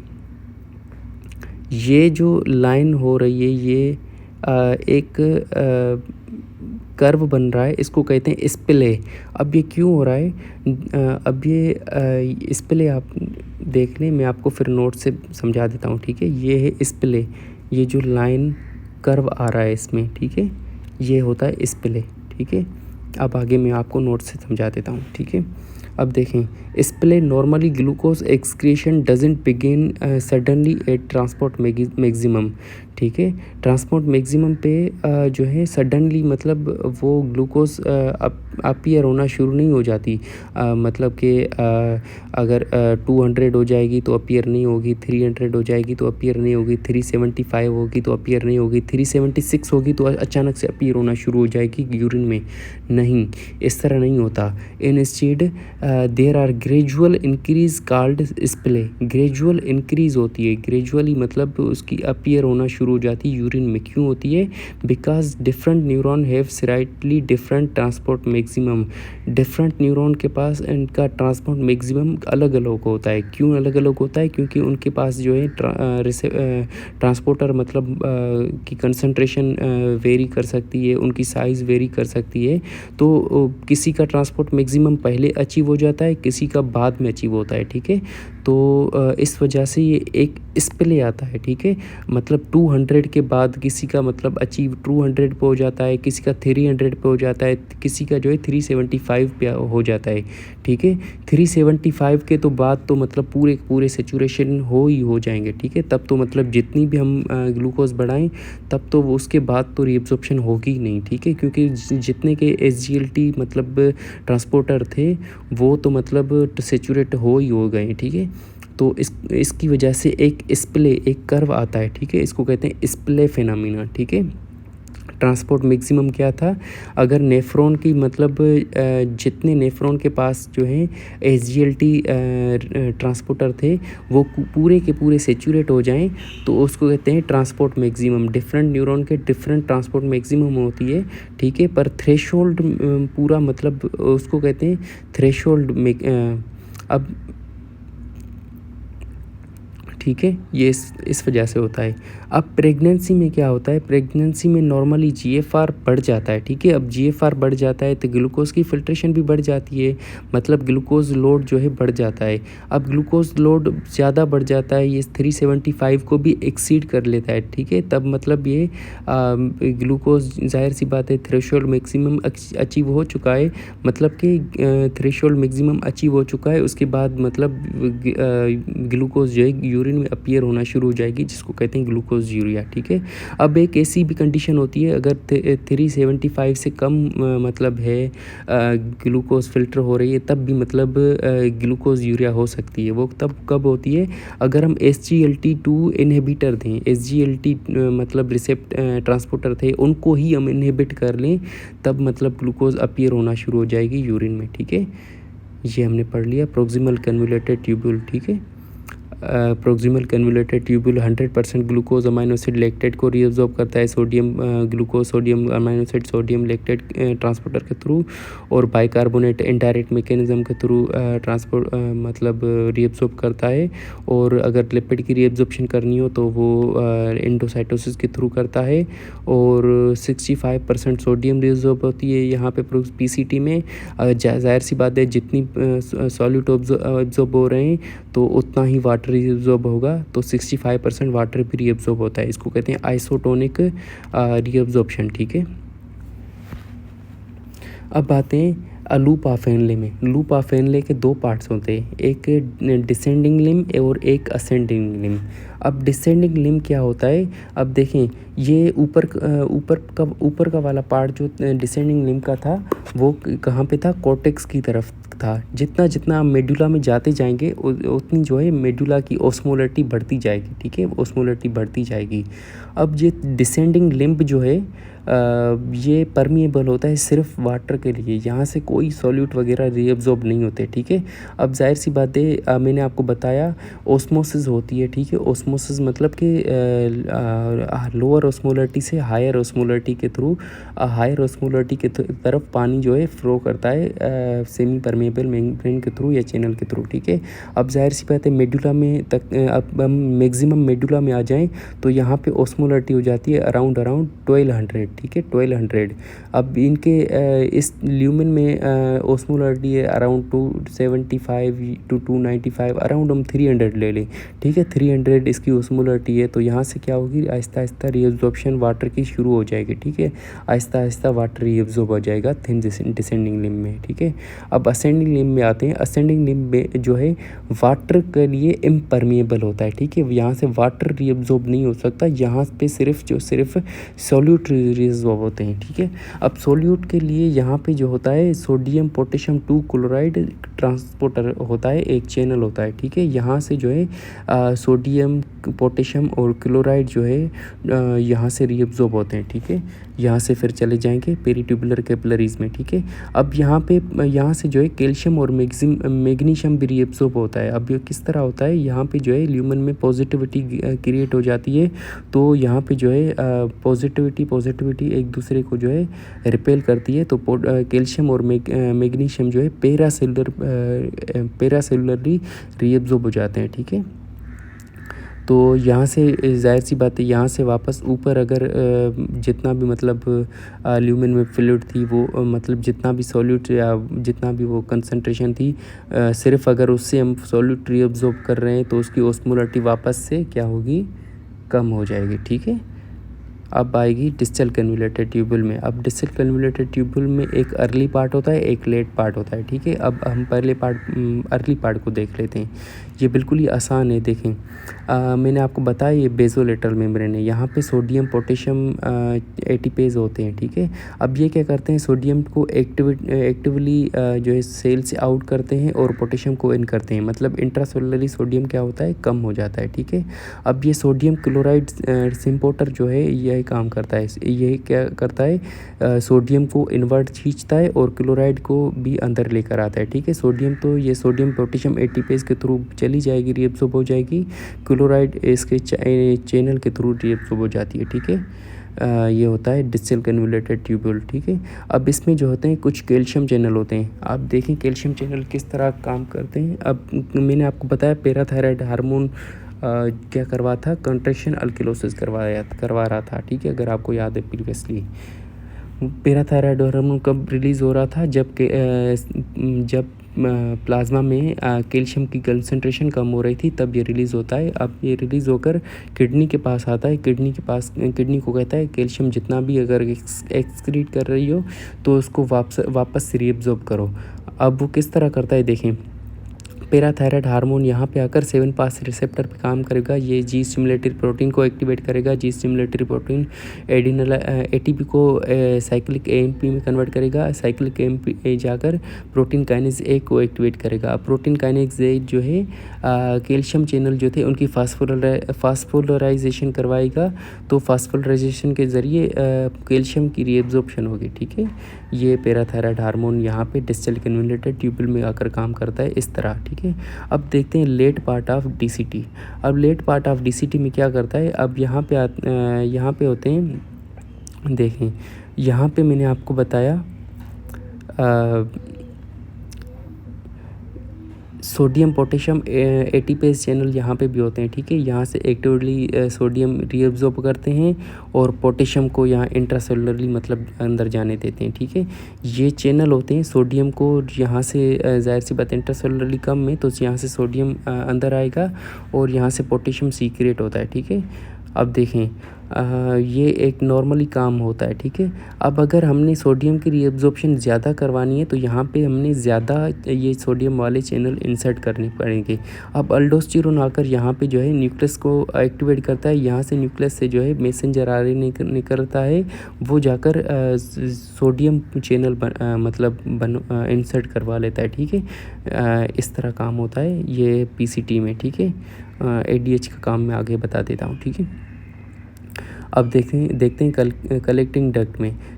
ये जो लाइन हो रही है ये एक कर्व बन रहा है, इसको कहते हैं स्प्ले। अब ये क्यों हो रहा है, अब ये स्प्ले आप देख लें, मैं आपको फिर नोट से समझा देता हूँ, ठीक है। ये है स्प्ले, ये जो लाइन कर्व आ रहा है इसमें, ठीक है, ये होता है स्प्ले, ठीक है। अब आगे मैं आपको नोट से समझा देता हूँ, ठीक है। अब देखें splay normally glucose excretion doesn't begin suddenly at transport maximum, ठीक है। ट्रांसपोर्ट मैक्सिमम पे जो है सडनली मतलब वो ग्लूकोज अपीयर होना शुरू नहीं हो जाती, मतलब कि अगर 200 हो जाएगी तो अपीयर नहीं होगी, 300 हो जाएगी तो अपीयर नहीं होगी, 375 होगी तो अपीयर नहीं होगी, 376 होगी तो अचानक से अपीयर होना शुरू हो जाएगी यूरिन में। नहीं, इस तरह नहीं होता। Instead there are gradual increase called splay. Gradual increase होती है, ग्रेजुअली मतलब उसकी अपीयर होना शुरू हो जाती है यूरिन में। क्यों होती है, because different neuron have slightly different transport maximum. Different neuron के पास इनका ट्रांसपोर्ट मैक्सिमम अलग अलग होता है। क्यों अलग अलग होता है, क्योंकि उनके पास जो है ट्रांसपोर्टर मतलब की कंसंट्रेशन वेरी कर सकती है, उनकी साइज़ वेरी कर सकती है। तो किसी का ट्रांसपोर्ट मैक्सिमम पहले अचीव हो जाता है, किसी का बाद में अचीव होता है, ठीक है। तो इस वजह से ये एक स्प्ले आता है, ठीक है। मतलब 200 के बाद किसी का मतलब अचीव 200 पे हो जाता है, किसी का 300 पे हो जाता है, किसी का जो है 375 पे हो जाता है, ठीक है। 375 के तो बाद तो मतलब पूरे सेचुरेशन हो जाएंगे, ठीक है। तब तो मतलब जितनी भी हम ग्लूकोज बढ़ाएं तब तो उसके बाद तो रीअब्जॉर्प्शन होगी ही नहीं, ठीक है। क्योंकि जितने के SGLT मतलब ट्रांसपोर्टर थे वो तो मतलब सेचुरेट हो गए, ठीक है। तो इसकी वजह से एक स्प्ले, एक कर्व आता है, ठीक है। इसको कहते हैं स्प्ले फिनोमेना, ठीक है। ट्रांसपोर्ट मैक्सिमम क्या था, अगर नेफ्रॉन की मतलब जितने नेफ्रॉन के पास जो है SGLT ट्रांसपोर्टर थे वो पूरे के पूरे सेचुरेट हो जाएं तो उसको कहते हैं ट्रांसपोर्ट मैक्सिमम। डिफरेंट न्यूरॉन के डिफरेंट ट्रांसपोर्ट मैक्सिमम होती है, ठीक है। पर थ्रेशोल्ड पूरा मतलब उसको कहते हैं थ्रेशोल्ड अब ठीक है, ये इस वजह से होता है। अब प्रेगनेंसी में क्या होता है, प्रेगनेंसी में नॉर्मली GFR बढ़ जाता है, ठीक है। अब GFR बढ़ जाता है तो ग्लूकोज की फ़िल्ट्रेशन भी बढ़ जाती है, मतलब ग्लूकोज लोड जो है बढ़ जाता है। अब ग्लूकोज लोड ज़्यादा बढ़ जाता है, ये 375 को भी एक्सीड कर लेता है, ठीक है। तब मतलब ये ग्लूकोज जाहिर सी बात है थ्रेशोल्ड मैक्सिमम अचीव हो चुका है, मतलब कि थ्रेशोल्ड मैक्सिमम अचीव हो चुका है। उसके बाद मतलब ग्लूकोज जो है यूरिन में अपीयर होना शुरू हो जाएगी, जिसको कहते हैं ग्लूकोज यूरिया, ठीक है। अब एक ऐसी भी कंडीशन होती है अगर 375 से कम मतलब है ग्लूकोज फ़िल्टर हो रही है तब भी मतलब ग्लूकोज यूरिया हो सकती है। वो तब कब होती है, अगर हम SGLT2 इनहिबिटर दें, SGLT मतलब ट्रांसपोर्टर थे उनको ही हम इनहिबिट कर लें, तब मतलब ग्लूकोज अपीयर होना शुरू हो जाएगी यूरिन में, ठीक है। ये हमने पढ़ लिया प्रोक्सिमल कन्वोल्यूटेड ट्यूब्यूल, ठीक है। Proximal convoluted tubule 100% glucose amino acid lactate को रीअब्जॉर्ब करता है sodium glucose sodium amino acid sodium lactate transporter के थ्रू, और बाइकार्बोनेट इनडायरेक्ट मैकेनिज्म के थ्रू ट्रांसपोर्ट मतलब रीअब्जॉर्ब करता है। और अगर लिपिड की रीअब्जॉर्प्शन करनी हो तो वो एंडोसाइटोसिस के थ्रू करता है। और 65% सोडियम रीअब्जॉर्ब होती है यहाँ पे पीसीटी में। जाहिर सी बात है जितनी सॉल्यूट एब्जॉर्ब हो रहे हैं तो उतना ही वाटर रीअब्जॉर्ब होगा, तो 65% वाटर भी रीअब्जॉर्ब होता है। इसको कहते हैं आइसोटोनिक रीअब्जॉर्प्शन। ठीक है, अब आते हैं लूप ऑफ हेनले में। लूप ऑफ हेनले के दो पार्ट्स होते हैं, एक डिसेंडिंग लिम और एक असेंडिंग लिम। अब डिसेंडिंग लिम क्या होता है, अब देखें ये ऊपर का वाला पार्ट जो डिसेंडिंग लिम का था वो कहाँ पे था, कॉर्टेक्स की तरफ था। जितना जितना मेडुला में जाते जाएंगे उतनी जो है मेडुला की ओस्मोलरिटी बढ़ती जाएगी। ठीक है, ओस्मोलरिटी बढ़ती जाएगी। अब ये डिसेंडिंग लिम्ब जो है ये परमिएबल होता है सिर्फ वाटर के लिए, यहाँ से कोई सॉल्यूट वगैरह रीअब्जॉर्ब नहीं होते। ठीक है, अब जाहिर सी बात है मैंने आपको बताया ओस्मोसिस होती है। ठीक है, ओस्मोसिस मतलब कि लोअर ओस्मोलरिटी से हायर ओस्मोलरिटी के थ्रू हायर ओस्मोलरिटी के तरफ पानी जो है फ्लो करता है सेमी परमेबल मेम्ब्रेन के थ्रू या चैनल के थ्रू। ठीक है, अब जाहिर सी बात है मेडुला में तक अब हम मैक्सिमम मेडुला में आ जाएं तो यहाँ पे ओस्मोलरिटी हो जाती है अराउंड 1200। ठीक है, 1200। अब इनके इस ल्यूमेन में ओस्मोलरिटी है अराउंड 275 to 295, अराउंड हम 300 ले लें। ठीक है, 300 इसकी ओस्मोलरिटी है, तो यहाँ से क्या होगी, आहिस्ता आहिस्ता रीअब्जॉर्प्शन वाटर की शुरू हो जाएगी। ठीक है, आहिस्ता आहिस्ता वाटर रीअब्जॉर्ब हो जाएगा थिन डिसेंडिंग लिम्ब में। ठीक है, अब असेंडिंग लिम्ब में आते हैं। असेंडिंग लिम्ब में जो है वाटर के लिए इम्परमिएबल होता है। ठीक है, यहाँ से वाटर रीअब्जॉर्ब नहीं हो सकता, यहाँ पे सिर्फ सॉल्यूट रीअब्जॉर्ब होते हैं। ठीक है, अब सॉल्यूट के लिए यहाँ पे जो होता है सोडियम पोटेशियम 2 क्लोराइड ट्रांसपोर्टर होता है, एक चैनल होता है। ठीक है, यहाँ से जो है सोडियम पोटेशियम और क्लोराइड जो है यहाँ से रीअब्जॉर्ब होते हैं। ठीक है, यहाँ से फिर चले जाएंगे पेरीट्यूबुलर कैपिलरीज में। ठीक है, अब यहाँ से जो है कैल्शियम और मैग्नीशियम भी रीअब्जॉर्ब होता है। अब ये किस तरह होता है, यहाँ पे जो है ल्यूमन में पॉजिटिविटी क्रिएट हो जाती है, तो यहाँ पे जो है पॉजिटिविटी एक दूसरे को जो है रिपेल करती है, तो कैल्शियम और मैग्नीशियम जो है पैरासेलुलरली रीअब्जॉर्ब हो जाते हैं। ठीक है, तो यहाँ से जाहिर सी बात है यहाँ से वापस ऊपर अगर जितना भी मतलब ल्यूमेन में फ्लूइड थी वो मतलब जितना भी सॉल्यूट या जितना भी वो कंसंट्रेशन थी सिर्फ अगर उससे हम सॉल्यूट रीअब्जॉर्ब कर रहे हैं तो उसकी ओस्मोलरिटी वापस से क्या होगी, कम हो जाएगी। ठीक है, अब आएगी डिस्टल कन्वोल्यूटेड ट्यूब्यूल में। अब डिस्टल कन्वोल्यूटेड ट्यूब्यूल में एक अर्ली पार्ट होता है, एक लेट पार्ट होता है। ठीक है, अब हम पहले अर्ली पार्ट को देख लेते हैं। ये बिल्कुल ही आसान है, देखें मैंने आपको बताया ये बेसोलेटरल मेम्ब्रेन है, यहाँ पे सोडियम पोटेशियम एटीपेज होते हैं। ठीक है, अब ये क्या करते हैं, सोडियम को एक्टिवली जो है सेल से आउट करते हैं और पोटेशियम को इन करते हैं, मतलब इंट्रासेलुलरली सोडियम क्या होता है, कम हो जाता है। ठीक है, अब ये सोडियम क्लोराइड सिम्पोर्टर जो है यही काम करता है, ये क्या करता है सोडियम को इन्वर्ट खींचता है और क्लोराइड को भी अंदर लेकर आता है। ठीक है, सोडियम तो ये सोडियम पोटेशियम एटीपेज के थ्रू चली जाएगी, रीअब्सॉर्ब हो जाएगी, क्लोराइड इसके चैनल के थ्रू रीअब्सॉर्ब हो जाती है। ठीक है, ये होता है डिस्टल कन्वोल्यूटेड ट्यूब्यूल। ठीक है, अब इसमें जो होते हैं कुछ कैल्शियम चैनल होते हैं। आप देखें कैल्शियम चैनल किस तरह काम करते हैं। अब मैंने आपको बताया पैराथायराइड हार्मोन क्या करवा था, कंट्रैक्शन अल्किलोसिस करवा रहा था। ठीक है, अगर आपको याद है प्रीवियसली पैराथायराइड हार्मोन कब रिलीज़ हो रहा था, जब प्लाज्मा में कैल्शियम की कंसंट्रेशन कम हो रही थी तब ये रिलीज़ होता है। अब ये रिलीज़ होकर किडनी के पास आता है, किडनी को कहता है कैल्शियम जितना भी अगर एक्सक्रीट कर रही हो तो उसको वापस रीअब्सॉर्ब करो। अब वो किस तरह करता है, देखें पैराथायराइड हार्मोन यहाँ पे आकर 7 पास रिसेप्टर पे काम करेगा, ये जी स्टिमुलेटरी प्रोटीन को एक्टिवेट करेगा। जी स्टिमुलेटरी प्रोटीन एडिनल एटीपी को साइक्लिक एएमपी में कन्वर्ट करेगा, साइक्लिक एएमपी जाकर प्रोटीन काइनेज ए को एक्टिवेट करेगा। अब प्रोटीन काइनेज ए जो है कैल्शियम चैनल जो थे उनकी फास्फोलराइजेशन करवाएगा, तो फास्फोलराइजेशन के ज़रिए कैल्शियम की रीअब्जॉर्प्शन होगी। ठीक है, ये पैराथायराइड हार्मोन यहाँ पे डिस्टल कन्वोल्यूटेड ट्यूब्यूल में आकर काम करता है इस तरह। ठीक ठीक है। अब देखते हैं लेट पार्ट ऑफ डीसीटी। अब लेट पार्ट ऑफ डीसीटी में क्या करता है, अब यहाँ पे होते हैं, देखें यहाँ पे मैंने आपको बताया सोडियम पोटेशियम एटीपेज चैनल यहाँ पे भी होते हैं, ठीक है। यहाँ से एक्टिवली सोडियम रीअब्जॉर्ब करते हैं और पोटेशियम को यहाँ इंट्रासेलुलरली मतलब अंदर जाने देते हैं, ठीक है। ये चैनल होते हैं, सोडियम को यहाँ से ज़ाहिर सी बात इंट्रासेलुलरली कम है तो यहाँ से सोडियम अंदर आएगा और यहाँ से पोटेशियम सीक्रेट होता है, ठीक है। अब देखें ये एक नॉर्मली काम होता है, ठीक है। अब अगर हमने सोडियम की रीअब्जॉर्प्शन ज़्यादा करवानी है तो यहाँ पे हमने ज़्यादा ये सोडियम वाले चैनल इंसर्ट करने पड़ेंगे। अब अल्डोस्टेरोन आकर यहाँ पे जो है न्यूक्लियस को एक्टिवेट करता है, यहाँ से न्यूक्लियस से जो है मैसेंजर आरएनए निकलता है, वो जाकर सोडियम चैनल इंसर्ट करवा लेता है, ठीक है। इस तरह काम होता है ये पीसीटी में, ठीक है। एडीएच का काम मैं आगे बता देता हूँ, ठीक है। अब देखते हैं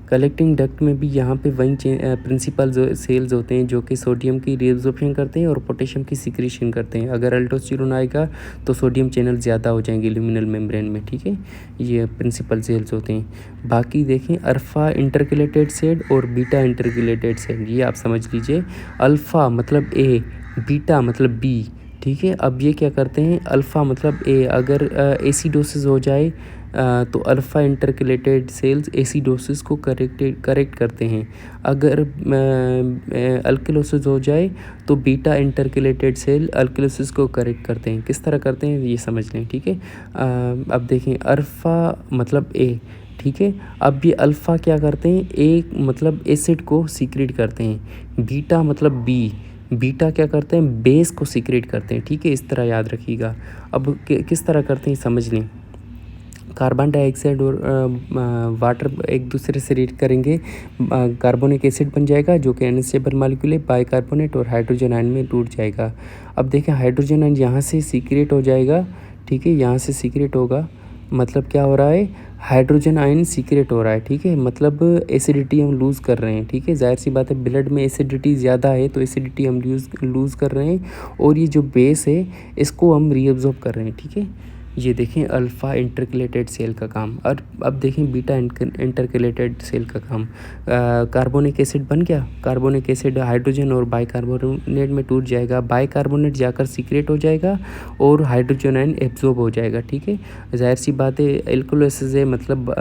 कलेक्टिंग डक्ट में भी यहाँ पे वही प्रिंसिपल जो सेल्स होते हैं जो कि सोडियम की रीअब्जॉर्प्शन करते हैं और पोटेशियम की सिक्रीशन करते हैं। अगर अल्डोस्टेरोन आएगा तो सोडियम चैनल ज़्यादा हो जाएंगे ल्यूमिनल मेम्ब्रेन में, ठीक है। ये प्रिंसिपल सेल्स होते हैं। बाकी देखें अल्फ़ा इंटरकलेटेड सेल और बीटा इंटरकलेटेड सेल, ये आप समझ लीजिए। अल्फ़ा मतलब ए, बीटा मतलब बी, ठीक है। अब ये क्या करते हैं, अल्फ़ा मतलब ए, अगर एसिडोसिस हो जाए तो अल्फ़ा इंटरकलेटेड सेल्स एसिडोसिस को करेक्ट करते हैं। अगर अल्किलोसिस हो जाए तो बीटा इंटरकलेटेड सेल अल्किलोसिस को करेक्ट करते हैं। किस तरह करते हैं ये समझ लें, ठीक है। अब देखें अल्फ़ा मतलब ए, ठीक है। अब ये अल्फ़ा क्या करते हैं, ए मतलब एसिड को सीक्रेट करते हैं। बीटा मतलब बी, बीटा क्या करते हैं, बेस को सीक्रेट करते हैं, ठीक है। इस तरह याद रखिएगा। अब किस तरह करते हैं समझ लें। कार्बन डाइऑक्साइड और वाटर एक दूसरे से रिएक्ट करेंगे, कार्बोनिक एसिड बन जाएगा जो कि अनस्टेबल मॉलिक्यूल है, बाइकार्बोनेट, और हाइड्रोजन आयन में टूट जाएगा। अब देखें हाइड्रोजन आयन यहाँ से सीक्रेट हो जाएगा, ठीक है। यहाँ से सीक्रेट होगा मतलब क्या हो रहा है, हाइड्रोजन आयन सीक्रेट हो रहा है, ठीक है। मतलब एसिडिटी हम लूज़ कर रहे हैं, ठीक है। ज़ाहिर सी बात है ब्लड में एसिडिटी ज़्यादा है तो एसिडिटी हम लूज़ कर रहे हैं और ये जो बेस है इसको हम रीअब्जॉर्ब कर रहे हैं, ठीक है। ये देखें अल्फ़ा इंटरकलेटेड सेल का काम। और अब देखें बीटा इंटरकलेटेड सेल का काम। कार्बोनिक एसिड बन गया, कार्बोनिक एसिड हाइड्रोजन और बाइकार्बोनेट में टूट जाएगा, बाइकार्बोनेट जाकर सीक्रेट हो जाएगा और हाइड्रोजन आयन एब्जॉर्ब हो जाएगा, ठीक है। ज़ाहिर सी बात है एल्कोलिसिस है मतलब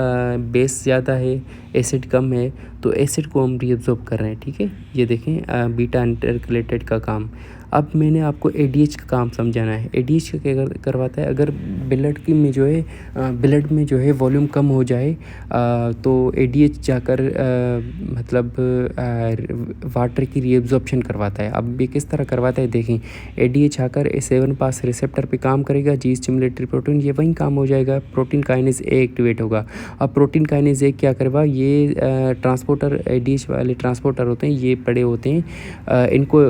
बेस ज़्यादा है, एसिड कम है तो एसिड को हम रीअब्जॉर्ब कर रहे हैं, ठीक है। ये देखें बीटा इंटरकलेटेड का काम। अब मैंने आपको एडीएच का काम समझाना है। एडीएच क्या करवाता है, अगर ब्लड में जो है वॉल्यूम कम हो जाए तो एडीएच जाकर मतलब वाटर की रीअब्जॉर्प्शन करवाता है। अब ये किस तरह करवाता है देखें, एडीएच आकर A7 पास रिसेप्टर पे काम करेगा, जी स्टिमुलेटरी प्रोटीन, ये वही काम हो जाएगा, प्रोटीन काइनेज ए एक्टिवेट होगा। अब प्रोटीन काइनेज ए क्या करेगा, ये ट्रांसपोर्टर एडीएच वाले ट्रांसपोर्टर होते हैं, ये पड़े होते हैं, इनको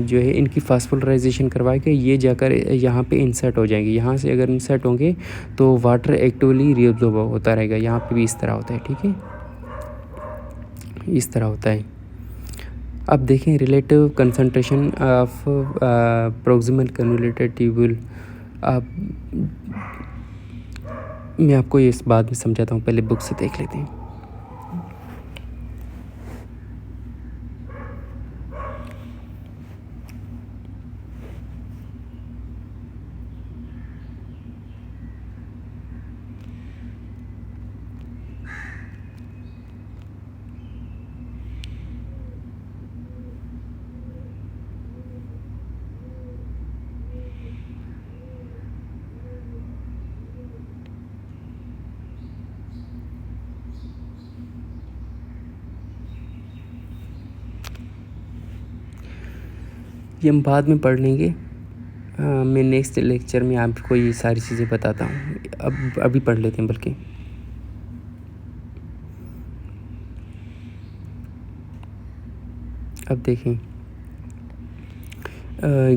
जो है इनकी फास्फोराइजेशन करवा के ये जाकर यहाँ पे इंसर्ट हो जाएंगे। यहाँ से अगर इंसर्ट होंगे तो वाटर एक्टिवली रीअब्जॉर्ब होता रहेगा। यहाँ पे भी इस तरह होता है, ठीक है, इस तरह होता है। अब देखें relative concentration of proximal convoluted tubule. अब मैं आपको ये इस बाद में समझाता हूँ, पहले बुक से देख लेते हैं। ये हम बाद में पढ़ लेंगे, मैं नेक्स्ट लेक्चर में आपको ये सारी चीज़ें बताता हूँ। अब अभी पढ़ लेते हैं बल्कि। अब देखें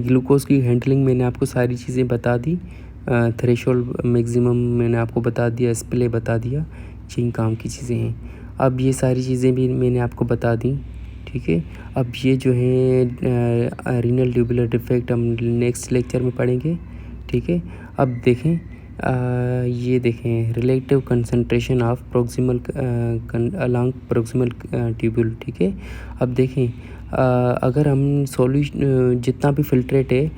ग्लूकोज की हैंडलिंग मैंने आपको सारी चीज़ें बता दी, थ्रेशोल्ड मैक्सिमम मैंने आपको बता दिया, स्प्ले बता दिया, जिन काम की चीज़ें हैं। अब ये सारी चीज़ें भी मैंने आपको बता दी, ठीक है। अब ये जो है रीनल ट्यूबुलर डिफेक्ट हम नेक्स्ट लेक्चर में पढ़ेंगे, ठीक है। अब देखें ये देखें relative concentration of proximal along proximal tubule, ठीक है। अब देखें अगर हम जितना भी फिल्ट्रेट है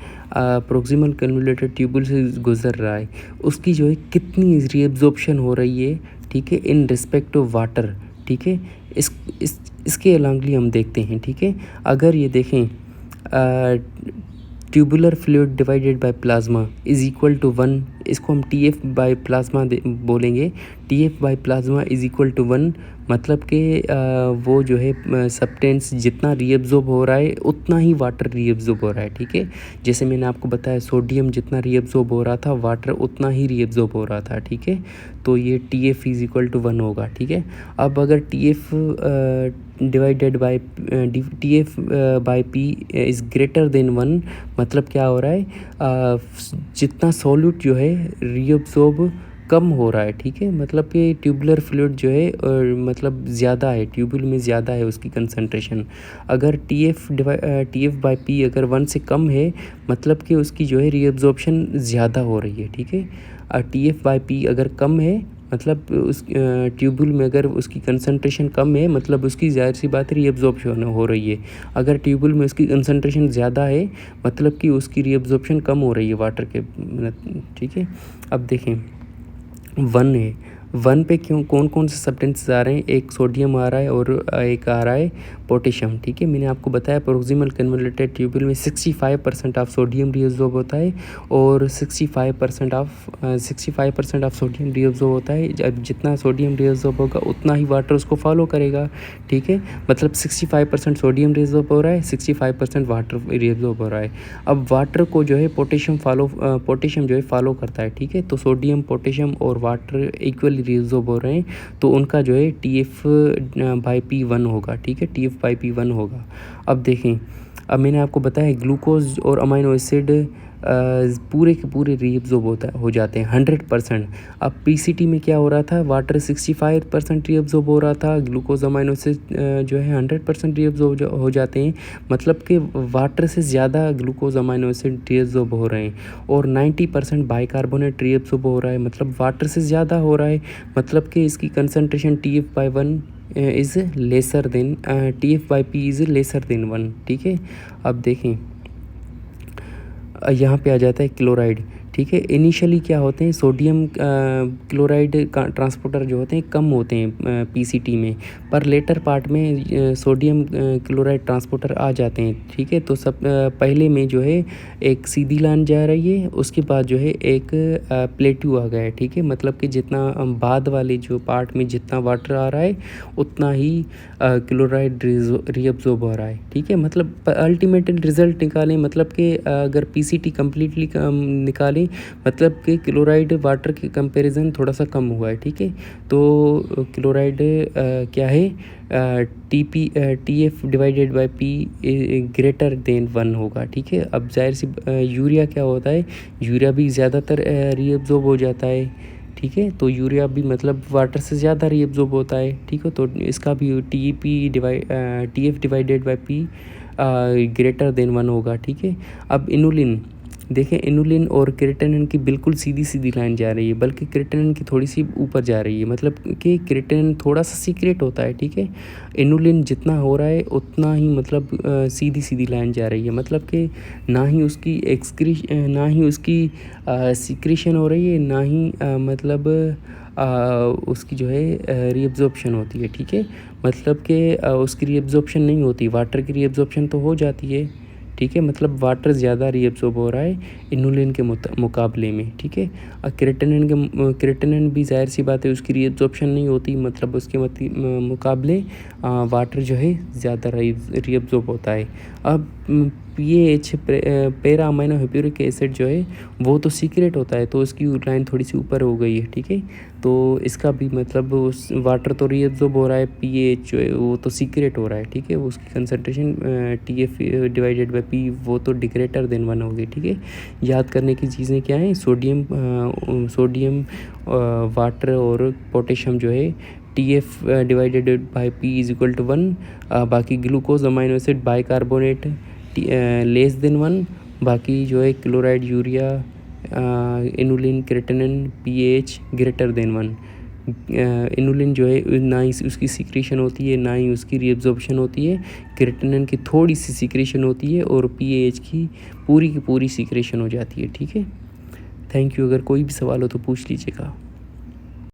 प्रोक्सिमल कन्वोल्यूटेड ट्यूबुल से गुजर रहा है, उसकी जो है कितनी रीअब्जॉर्प्शन हो रही है, ठीक है, इन रिस्पेक्ट टू वाटर, ठीक है। इसके अलॉन्गली हम देखते हैं, ठीक है। अगर ये देखें tubular fluid divided by plasma is equal to 1, इसको हम टी एफ बाई प्लाज्मा बोलेंगे। T F by plasma is equal to 1, मतलब कि वो जो है सब्सटेंस जितना रीअब्जॉर्ब हो रहा है उतना ही वाटर रीअब्जॉर्ब हो रहा है, ठीक है। जैसे मैंने आपको बताया सोडियम जितना रीअब्जॉर्ब हो रहा था, वाटर उतना ही रीअब्जॉर्ब हो रहा था, ठीक है। तो ये T F is equal to 1 होगा, ठीक है। अब अगर T F divided by T F by P is greater than 1, मतलब क्या हो रहा है जितना सॉल्यूट जो है रीअब्जॉर्ब कम हो रहा है, ठीक है। मतलब कि ट्यूबुलर फ्लूइड जो है मतलब ज़्यादा है, ट्यूबुल में ज़्यादा है उसकी कंसंट्रेशन। अगर टी एफ बाई पी अगर 1 से कम है, मतलब कि उसकी जो है रीअब्जॉर्प्शन ज़्यादा हो रही है, ठीक है। टी एफ बाई पी अगर कम है, मतलब उस ट्यूबुल में अगर उसकी कंसंट्रेशन कम है, मतलब उसकी ज़ाहिर सी बात रीअब्जॉर्प्शन हो रही है। अगर ट्यूबुल में उसकी कंसंट्रेशन ज़्यादा है, मतलब कि उसकी रीअब्जॉर्प्शन कम हो रही है वाटर के, ठीक है। अब देखें 1 है, 1 पे क्यों कौन कौन से सब्सटेंसेस आ रहे हैं, एक सोडियम आ रहा है और एक आ रहा है पोटेशियम, ठीक है। मैंने आपको बताया प्रोक्सिमल कन्वोल्यूटेड ट्यूबुल में 65% ऑफ सोडियम रीअब्जॉर्ब होता है और 65% ऑफ सोडियम रीअब्जॉर्ब होता है। जब जितना सोडियम रीअब्जॉर्ब होगा उतना ही वाटर उसको फॉलो करेगा, ठीक है। मतलब 65% सोडियम रीअब्जॉर्ब हो रहा है, 65% वाटर रीअब्जॉर्ब हो रहा है। अब वाटर को जो है पोटेशियम जो है फॉलो करता है, ठीक है। तो सोडियम, पोटेशियम और वाटर इक्वली रीअब्जॉर्ब हो रहे हैं, तो उनका जो है टी एफ बाई पी 1 होगा, ठीक है। टी एफ बाई पी 1 होगा। अब देखें, अब मैंने आपको बताया ग्लूकोज और अमाइनो एसिड पूरे के पूरे रीअब्जॉर्ब हो जाते हैं 100%। अब पीसीटी में क्या हो रहा था, वाटर 65% रीअब्जॉर्ब हो रहा था, ग्लूकोज अमाइनो एसिड जो है 100% रीअब्जॉर्ब हो जाते हैं, मतलब कि वाटर से ज़्यादा ग्लूकोज अमाइनो एसिड रीअब्जॉर्ब हो रहे हैं। और 90% बाइकार्बोनेट रीअब्जॉर्ब हो रहा है, मतलब वाटर से ज़्यादा हो रहा है, मतलब कि इसकी concentration T F by 1 is lesser than T F by P is lesser than 1, ठीक है। अब देखें यहाँ पे आ जाता है क्लोराइड, ठीक है। इनिशियली क्या होते हैं, सोडियम क्लोराइड का ट्रांसपोर्टर जो होते हैं कम होते हैं पीसीटी में, पर लेटर पार्ट में सोडियम क्लोराइड ट्रांसपोर्टर आ जाते हैं, ठीक है। तो सब पहले में जो है एक सीधी लाइन जा रही है, उसके बाद जो है एक प्लेट्यू आ गया है, ठीक है। मतलब कि जितना बाद वाले जो पार्ट में जितना वाटर आ रहा है उतना ही क्लोराइड रीअब्जॉर्ब हो रहा है, ठीक है। मतलब अल्टीमेट रिजल्ट निकालें, मतलब कि अगर पीसीटी कम्प्लीटली निकालें, मतलब कि क्लोराइड वाटर के कंपैरिजन थोड़ा सा कम हुआ है, ठीक है। तो क्लोराइड क्या है, T F divided by P greater than 1 होगा, ठीक है। अब जाहिर सी यूरिया क्या होता है, यूरिया भी ज़्यादातर रीअब्जॉर्ब हो जाता है, ठीक है। तो यूरिया भी मतलब वाटर से ज़्यादा रीअब्जॉर्ब होता है, ठीक है। तो इसका भी T F divided by P greater than 1 होगा, ठीक है। अब इनुलिन देखें, इनुलिन और क्रेटिनिन की बिल्कुल सीधी सीधी लाइन जा रही है, बल्कि क्रेटिनिन की थोड़ी सी ऊपर जा रही है, मतलब कि क्रेटिनिन थोड़ा सा सीक्रेट होता है, ठीक है। इनुलिन जितना हो रहा है उतना ही मतलब सीधी सीधी लाइन जा रही है, मतलब कि ना ही उसकी सीक्रेशन हो रही है, ना ही मतलब उसकी जो है रीअब्जॉर्प्शन होती है, ठीक है। मतलब कि उसकी रीअब्जॉर्प्शन नहीं होती, वाटर की रीअब्जॉर्प्शन तो हो जाती है, ठीक है। मतलब वाटर ज़्यादा रीअब्जॉर्ब हो रहा है इनुलिन के मुकाबले में, ठीक है। क्रेटिनिन भी जाहिर सी बात है उसकी रीअब्जॉर्प्शन नहीं होती, मतलब उसके मुकाबले वाटर जो है ज़्यादा रीअब्जॉर्ब होता है। अब पीएच पैरा अमाइनो हाइप्यूरिक एसिड जो है वो तो सीक्रेट होता है, तो उसकी लाइन थोड़ी सी ऊपर हो गई है, ठीक है। तो इसका भी मतलब उस वाटर तो रीअब्जॉर्ब हो रहा है, पीएच जो है वो तो सीक्रेट हो रहा है, ठीक है। उसकी concentration T F divided by P वो तो ग्रेटर देन 1 होगी, ठीक है। याद करने की चीज़ें क्या हैं, सोडियम वाटर और पोटेशियम जो है TF divided by P is equal to 1। बाकी glucose amino acid bicarbonate less than 1। बाकी जो है chloride urea inulin creatinine pH greater than 1। Inulin जो है ना ही उसकी सिक्रीशन होती है ना ही उसकी रीअब्जॉर्प्शन होती है। क्रेटिनिन की थोड़ी सी सिक्रीशन होती है और pH की पूरी सिक्रीशन हो जाती है। ठीक है, थैंक यू। अगर कोई भी सवाल हो तो पूछ लीजिएगा।